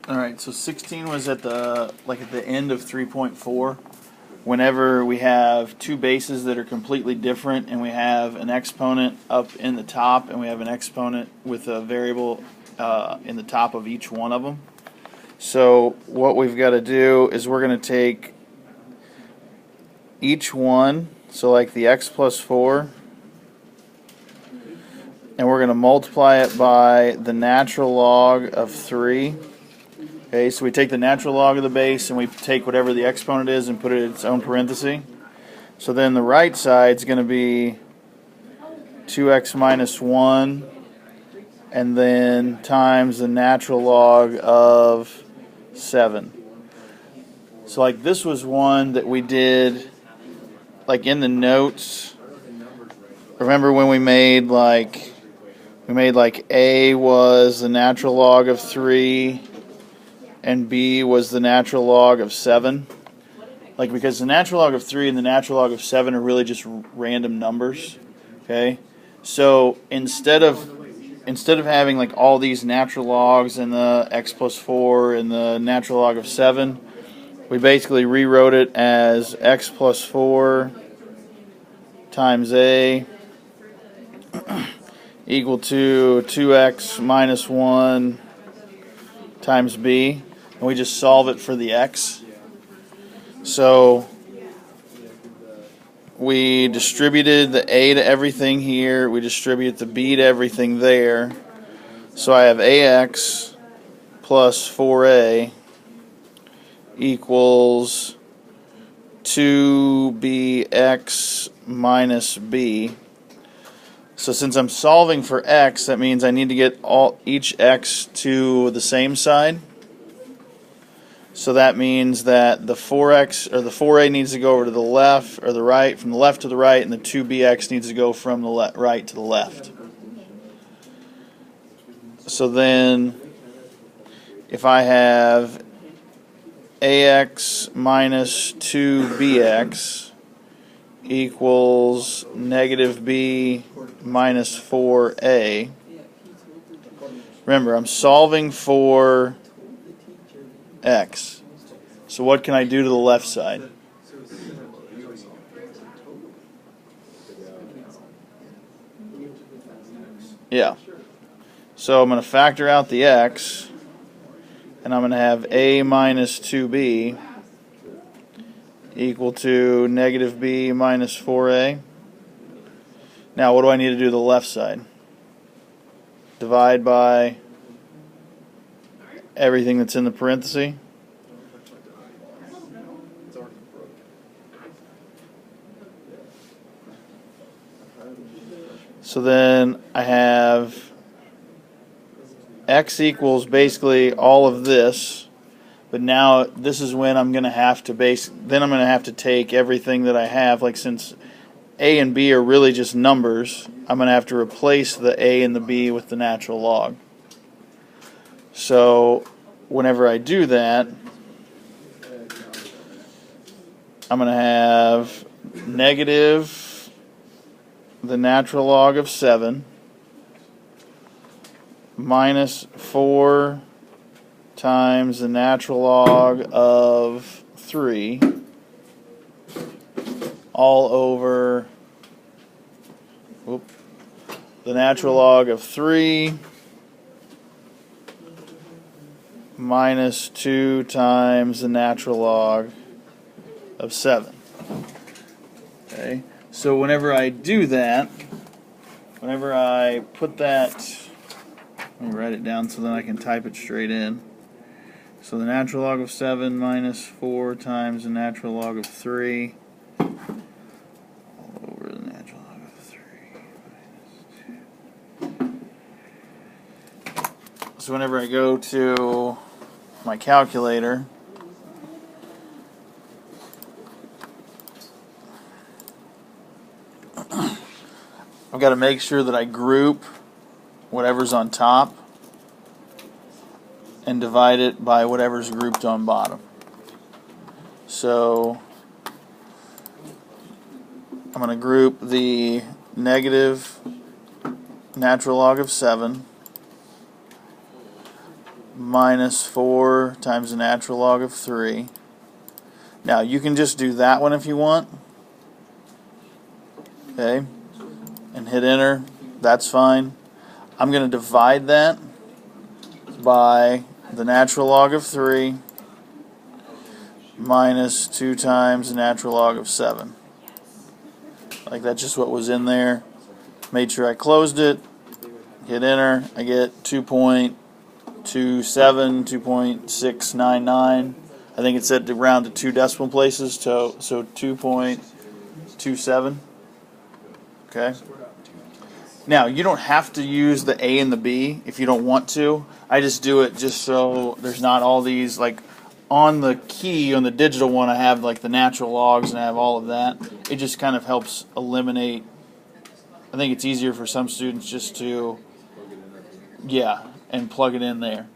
Alright, so 16 was at the end of 3.4. Whenever we have two bases that are completely different and we have an exponent up in the top and we have an exponent with a variable in the top of each one of them. So what we've got to do is we're going to take each one, so like the x plus 4, and we're going to multiply it by the natural log of 3. Okay, so we take the natural log of the base and we take whatever the exponent is and put it in its own parenthesis. So then the right side is going to be 2x minus 1 and then times the natural log of 7. So like this was one that we did like in the notes. Remember when we made like A was the natural log of 3 and B was the natural log of 7? Like, because the natural log of 3 and the natural log of 7 are really just random numbers. Okay? So instead of having like all these natural logs and the x plus 4 and the natural log of 7, we basically rewrote it as x plus 4 times A equal to 2x minus 1 times B, and we just solve it for the x. So we distributed the A to everything here, we distribute the B to everything there. So I have AX plus 4A equals 2BX minus B. So since I'm solving for x, that means I need to get each x to the same side. So that means that the 4x or the 4a needs to go over to the left or the right, from the left to the right, and the 2bx needs to go from the right to the left. So then if I have ax minus 2bx equals negative b minus 4a. Remember, I'm solving for x. So what can I do to the left side? Yeah. So I'm going to factor out the x, and I'm going to have a minus 2b equal to negative b minus 4a. Now what do I need to do to the left side? Divide by everything that's in the parenthesis. So then I have x equals basically all of this, but now this is when I'm going to have to then I'm going to have to take everything that I have, like since a and b are really just numbers, I'm going to have to replace the a and the b with the natural log. So whenever I do that, I'm going to have negative the natural log of 7 minus 4 times the natural log of 3 all over the natural log of 3 minus 2 times the natural log of 7. Okay, so whenever I do that, whenever I put that, let me write it down so then I can type it straight in. So the natural log of 7 minus 4 times the natural log of 3 all over the natural log of 3 minus 2. So whenever I go to my calculator, I've got to make sure that I group whatever's on top and divide it by whatever's grouped on bottom. So I'm going to group the negative natural log of 7 minus 4 times the natural log of 3. Now you can just do that one if you want. Okay, and hit enter. That's fine. I'm going to divide that by the natural log of 3 minus 2 times the natural log of 7. Like that's just what was in there. Made sure I closed it. Hit enter. I get 2.27, 2.699. I think it said to round to 2 decimal places, so 2.27. Okay. Now, you don't have to use the A and the B if you don't want to. I just do it just so there's not all these, like, on the key, on the digital one, I have, like, the natural logs and I have all of that. It just kind of helps eliminate. I think it's easier for some students just to, yeah, and plug it in there.